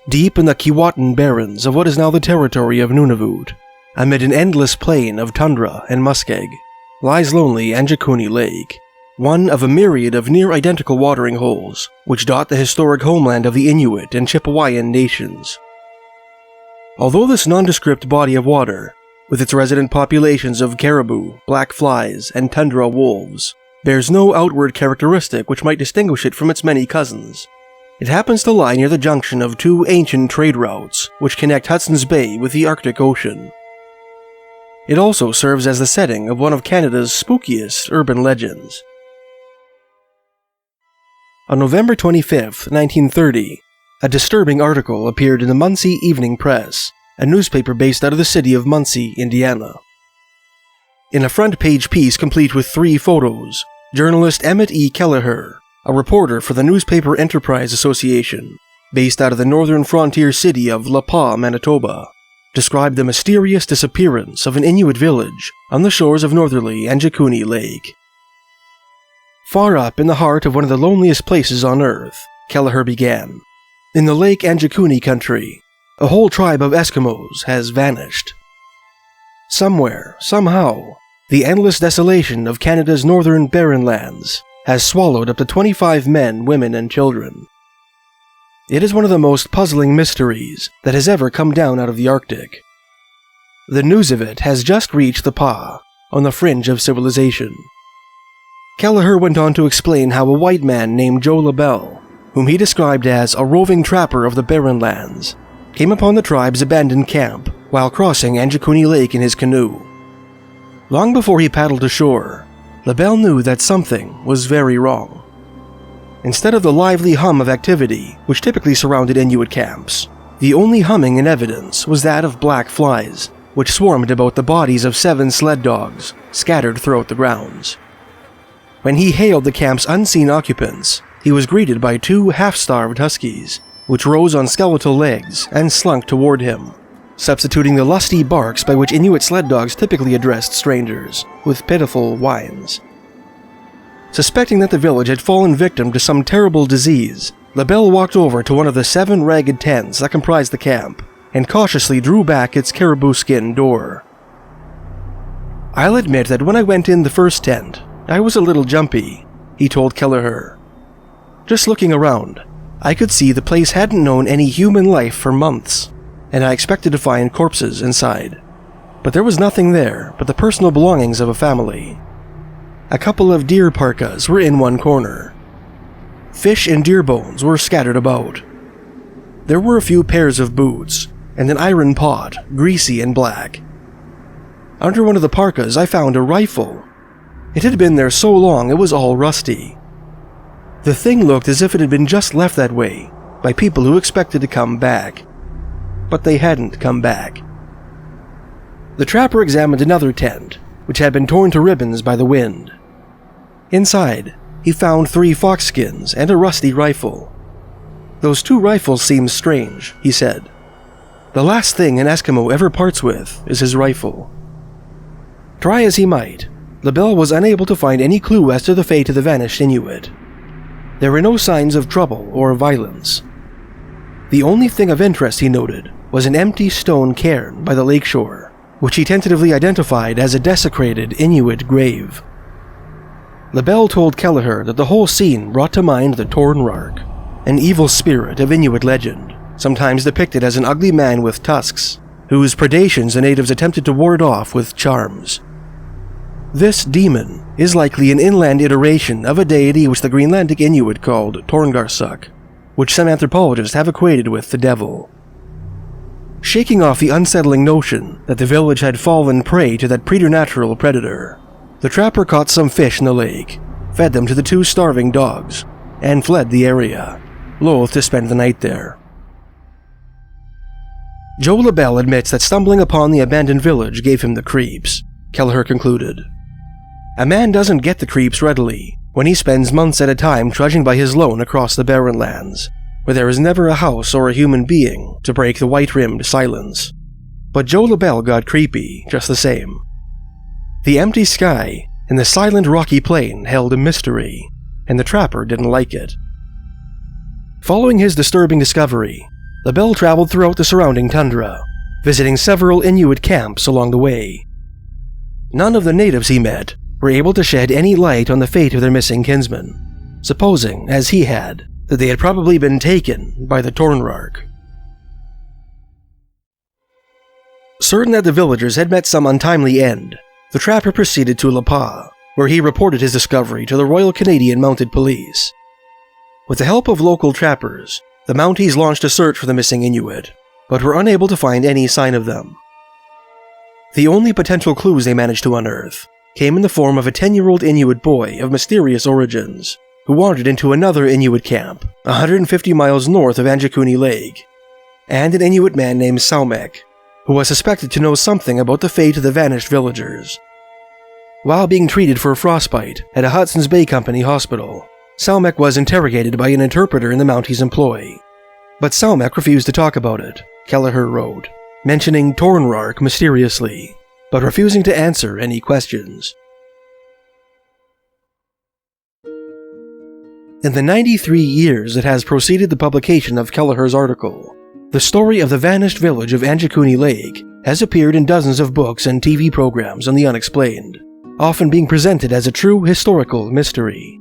Deep in the Keewatin Barrens of what is now the territory of Nunavut, amid an endless plain of tundra and muskeg, lies lonely Angikuni Lake, one of a myriad of near-identical watering holes which dot the historic homeland of the Inuit and Chippewyan Nations. Although this nondescript body of water, with its resident populations of caribou, black flies, and tundra wolves, bears no outward characteristic which might distinguish it from its many cousins, it happens to lie near the junction of two ancient trade routes which connect Hudson's Bay with the Arctic Ocean. It also serves as the setting of one of Canada's spookiest urban legends. On November 25, 1930, a disturbing article appeared in the Muncie Evening Press, a newspaper based out of the city of Muncie, Indiana. In a front-page piece complete with 3 photos, journalist Emmett E. Kelleher, a reporter for the Newspaper Enterprise Association, based out of the northern frontier city of La Pas, Manitoba, described the mysterious disappearance of an Inuit village on the shores of northerly Angikuni Lake. Far up in the heart of one of the loneliest places on Earth, Kelleher began, in the Lake Angikuni country, a whole tribe of Eskimos has vanished. Somewhere, somehow, the endless desolation of Canada's northern barren lands has swallowed up to 25 men, women, and children. It is one of the most puzzling mysteries that has ever come down out of the Arctic. The news of it has just reached the Pas, on the fringe of civilization. Kelleher went on to explain how a white man named Joe LaBelle, whom he described as a roving trapper of the barren lands, came upon the tribe's abandoned camp while crossing Angikuni Lake in his canoe. Long before he paddled ashore, LaBelle knew that something was very wrong. Instead of the lively hum of activity which typically surrounded Inuit camps, the only humming in evidence was that of black flies, which swarmed about the bodies of 7 sled dogs scattered throughout the grounds. When he hailed the camp's unseen occupants, he was greeted by 2 half-starved huskies, which rose on skeletal legs and slunk toward him, substituting the lusty barks by which Inuit sled dogs typically addressed strangers, with pitiful whines. Suspecting that the village had fallen victim to some terrible disease, LaBelle walked over to one of the 7 ragged tents that comprised the camp, and cautiously drew back its caribou skin door. "I'll admit that when I went in the first tent, I was a little jumpy," he told Kelleher. "Just looking around, I could see the place hadn't known any human life for months, and I expected to find corpses inside. But there was nothing there but the personal belongings of a family. A couple of deer parkas were in one corner. Fish and deer bones were scattered about. There were a few pairs of boots, and an iron pot, greasy and black. Under one of the parkas I found a rifle. It had been there so long it was all rusty. The thing looked as if it had been just left that way by people who expected to come back. But they hadn't come back." The trapper examined another tent, which had been torn to ribbons by the wind. Inside, he found 3 fox skins and a rusty rifle. "Those 2 rifles seem strange," he said. "The last thing an Eskimo ever parts with is his rifle." Try as he might, LaBelle was unable to find any clue as to the fate of the vanished Inuit. There were no signs of trouble or violence. The only thing of interest, he noted, was an empty stone cairn by the lakeshore, which he tentatively identified as a desecrated Inuit grave. LaBelle told Kelleher that the whole scene brought to mind the Torn Rark, an evil spirit of Inuit legend, sometimes depicted as an ugly man with tusks, whose predations the natives attempted to ward off with charms. This demon is likely an inland iteration of a deity which the Greenlandic Inuit called Torngarsuk, which some anthropologists have equated with the devil. Shaking off the unsettling notion that the village had fallen prey to that preternatural predator, the trapper caught some fish in the lake, fed them to the 2 starving dogs, and fled the area, loath to spend the night there. Joe LaBelle admits that stumbling upon the abandoned village gave him the creeps, Kelleher concluded. A man doesn't get the creeps readily when he spends months at a time trudging by his lone across the barren lands, where there is never a house or a human being to break the white-rimmed silence. But Joe LaBelle got creepy just the same. The empty sky and the silent rocky plain held a mystery, and the trapper didn't like it. Following his disturbing discovery, The bell traveled throughout the surrounding tundra, visiting several Inuit camps along the way. None of the natives he met were able to shed any light on the fate of their missing kinsmen, supposing, as he had, that they had probably been taken by the Tornrark. Certain that the villagers had met some untimely end, the trapper proceeded to La Paz, where he reported his discovery to the Royal Canadian Mounted Police. With the help of local trappers, the Mounties launched a search for the missing Inuit, but were unable to find any sign of them. The only potential clues they managed to unearth came in the form of a 10-year-old Inuit boy of mysterious origins, who wandered into another Inuit camp 150 miles north of Angikuni Lake, and an Inuit man named Saumek, who was suspected to know something about the fate of the vanished villagers. While being treated for frostbite at a Hudson's Bay Company hospital, Saumek was interrogated by an interpreter in the Mounties' employ. But Saumek refused to talk about it, Kelleher wrote, mentioning Tornrark mysteriously, but refusing to answer any questions. In the 93 years that has preceded the publication of Kelleher's article, the story of the vanished village of Angikuni Lake has appeared in dozens of books and TV programs on the unexplained, often being presented as a true historical mystery.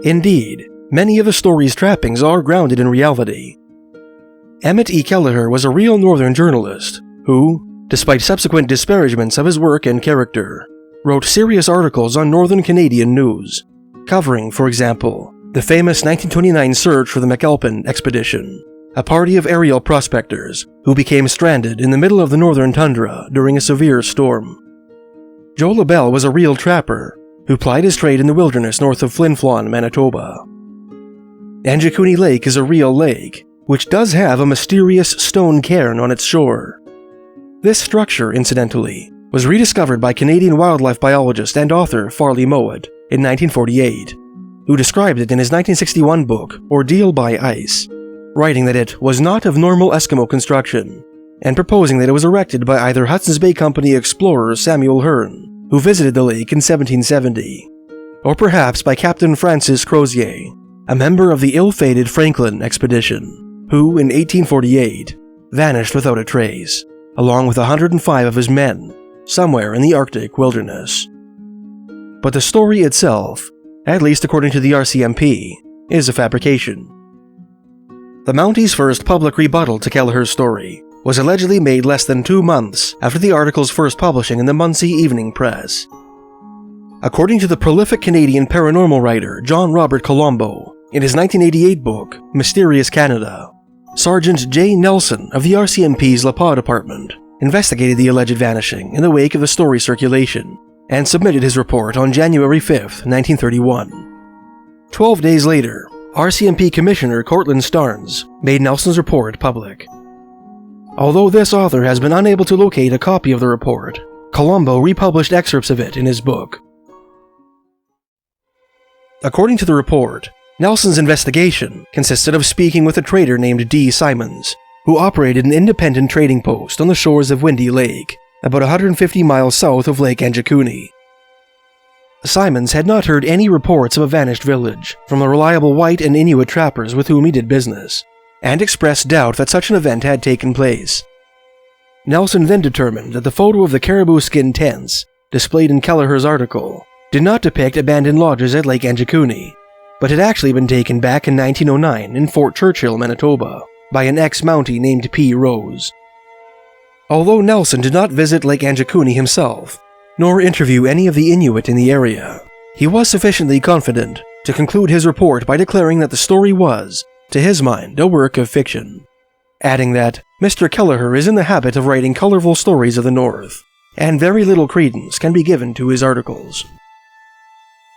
Indeed, many of the story's trappings are grounded in reality. Emmett E. Kelleher was a real northern journalist who, despite subsequent disparagements of his work and character, wrote serious articles on northern Canadian news, covering, for example, the famous 1929 search for the McAlpin expedition, a party of aerial prospectors who became stranded in the middle of the northern tundra during a severe storm. Joe LaBelle was a real trapper who plied his trade in the wilderness north of Flin Flon, Manitoba. Angikuni Lake is a real lake, which does have a mysterious stone cairn on its shore. This structure, incidentally, was rediscovered by Canadian wildlife biologist and author Farley Mowat in 1948, who described it in his 1961 book, Ordeal by Ice, writing that it was not of normal Eskimo construction, and proposing that it was erected by either Hudson's Bay Company explorer Samuel Hearne, who visited the lake in 1770, or perhaps by Captain Francis Crozier, a member of the ill-fated Franklin expedition, who, in 1848, vanished without a trace, along with 105 of his men, somewhere in the Arctic wilderness. But the story itself, at least according to the RCMP, is a fabrication. The Mounties' first public rebuttal to Kelleher's story was allegedly made less than 2 months after the article's first publishing in the Muncie Evening Press. According to the prolific Canadian paranormal writer John Robert Colombo, in his 1988 book, Mysterious Canada, Sergeant J. Nelson of the RCMP's La Paz Department investigated the alleged vanishing in the wake of the story circulation and submitted his report on January 5, 1931. 12 days later, RCMP Commissioner Cortland Starnes made Nelson's report public. Although this author has been unable to locate a copy of the report, Colombo republished excerpts of it in his book. According to the report, Nelson's investigation consisted of speaking with a trader named D. Simons, who operated an independent trading post on the shores of Windy Lake, about 150 miles south of Lake Angikuni. Simons had not heard any reports of a vanished village from the reliable white and Inuit trappers with whom he did business, and expressed doubt that such an event had taken place. Nelson then determined that the photo of the caribou skin tents, displayed in Kelleher's article, did not depict abandoned lodges at Lake Angikuni, but had actually been taken back in 1909 in Fort Churchill, Manitoba, by an ex-Mountie named P. Rose. Although Nelson did not visit Lake Angikuni himself, nor interview any of the Inuit in the area, he was sufficiently confident to conclude his report by declaring that the story was, to his mind, a work of fiction, adding that Mr. Kelleher is in the habit of writing colorful stories of the North, and very little credence can be given to his articles.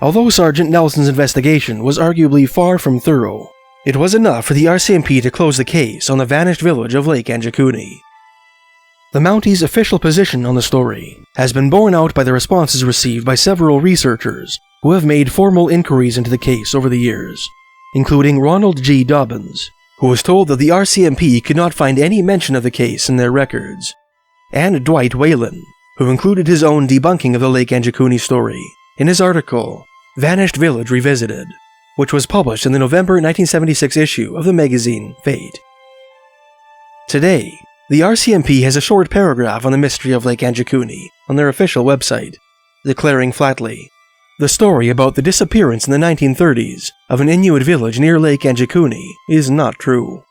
Although Sergeant Nelson's investigation was arguably far from thorough, it was enough for the RCMP to close the case on the vanished village of Lake Angikuni. The Mounties' official position on the story has been borne out by the responses received by several researchers who have made formal inquiries into the case over the years, including Ronald G. Dobbins, who was told that the RCMP could not find any mention of the case in their records, and Dwight Whalen, who included his own debunking of the Lake Angikuni story in his article, Vanished Village Revisited, which was published in the November 1976 issue of the magazine Fate. Today, the RCMP has a short paragraph on the mystery of Lake Angikuni on their official website, declaring flatly, "The story about the disappearance in the 1930s of an Inuit village near Lake Angikuni is not true."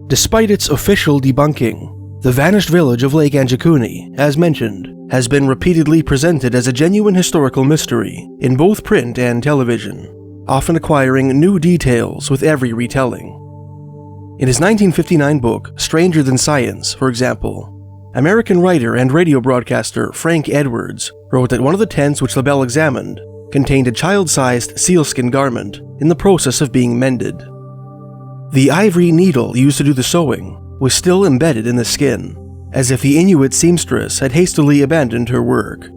Despite its official debunking, the vanished village of Lake Angikuni, as mentioned, has been repeatedly presented as a genuine historical mystery in both print and television, often acquiring new details with every retelling. In his 1959 book, Stranger Than Science, for example, American writer and radio broadcaster Frank Edwards wrote that one of the tents which LaBelle examined contained a child-sized sealskin garment in the process of being mended. The ivory needle used to do the sewing was still embedded in the skin, as if the Inuit seamstress had hastily abandoned her work.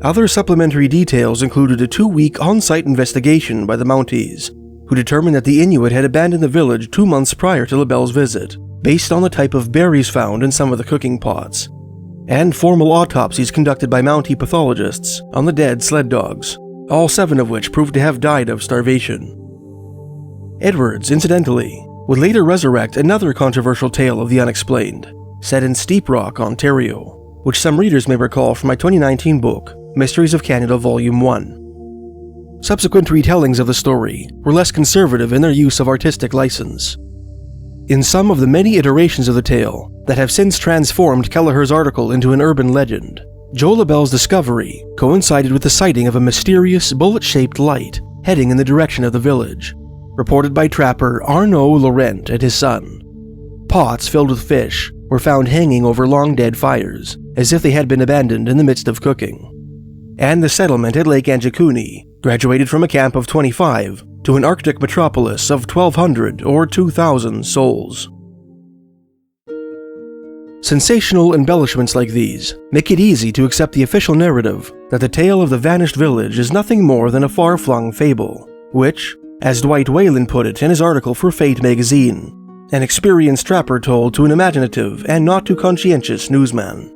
Other supplementary details included a 2-week on-site investigation by the Mounties, who determined that the Inuit had abandoned the village 2 months prior to LaBelle's visit, based on the type of berries found in some of the cooking pots, and formal autopsies conducted by Mountie pathologists on the dead sled dogs, all 7 of which proved to have died of starvation. Edwards, incidentally, would later resurrect another controversial tale of the unexplained, set in Steep Rock, Ontario, which some readers may recall from my 2019 book, Mysteries of Canada Volume 1. Subsequent retellings of the story were less conservative in their use of artistic license. In some of the many iterations of the tale that have since transformed Kelleher's article into an urban legend, Joe LaBelle's discovery coincided with the sighting of a mysterious bullet-shaped light heading in the direction of the village, reported by trapper Arnaud Laurent and his son. Pots filled with fish were found hanging over long-dead fires, as if they had been abandoned in the midst of cooking. And the settlement at Lake Angikuni graduated from a camp of 25 to an Arctic metropolis of 1,200 or 2,000 souls. Sensational embellishments like these make it easy to accept the official narrative that the tale of the vanished village is nothing more than a far-flung fable, which, as Dwight Whalen put it in his article for Fate magazine, an experienced trapper told to an imaginative and not too conscientious newsman.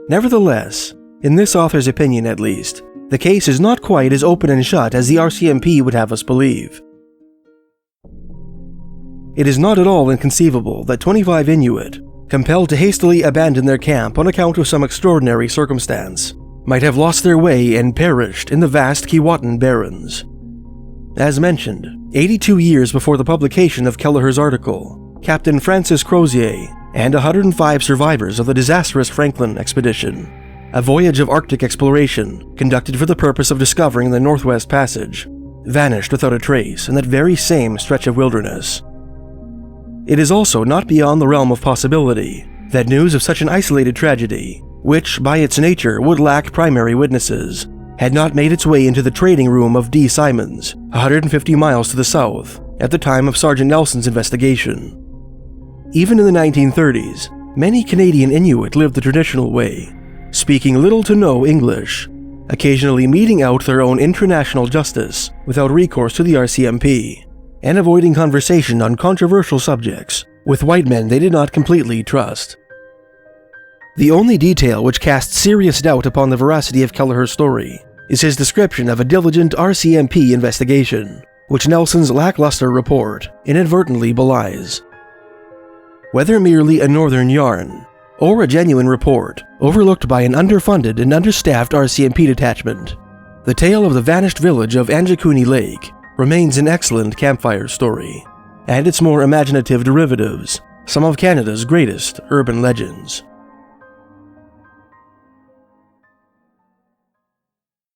Nevertheless, in this author's opinion at least, the case is not quite as open and shut as the RCMP would have us believe. It is not at all inconceivable that 25 Inuit, compelled to hastily abandon their camp on account of some extraordinary circumstance, might have lost their way and perished in the vast Keewatin Barrens. As mentioned, 82 years before the publication of Kelleher's article, Captain Francis Crozier and 105 survivors of the disastrous Franklin expedition, a voyage of Arctic exploration conducted for the purpose of discovering the Northwest Passage, vanished without a trace in that very same stretch of wilderness. It is also not beyond the realm of possibility that news of such an isolated tragedy, which by its nature would lack primary witnesses, had not made its way into the trading room of D. Simons, 150 miles to the south, at the time of Sergeant Nelson's investigation. Even in the 1930s, many Canadian Inuit lived the traditional way, speaking little to no English, occasionally meting out their own international justice without recourse to the RCMP, and avoiding conversation on controversial subjects with white men they did not completely trust. The only detail which casts serious doubt upon the veracity of Kelleher's story is his description of a diligent RCMP investigation, which Nelson's lackluster report inadvertently belies. Whether merely a northern yarn, or a genuine report overlooked by an underfunded and understaffed RCMP detachment, the tale of the vanished village of Angikuni Lake remains an excellent campfire story, and its more imaginative derivatives, some of Canada's greatest urban legends.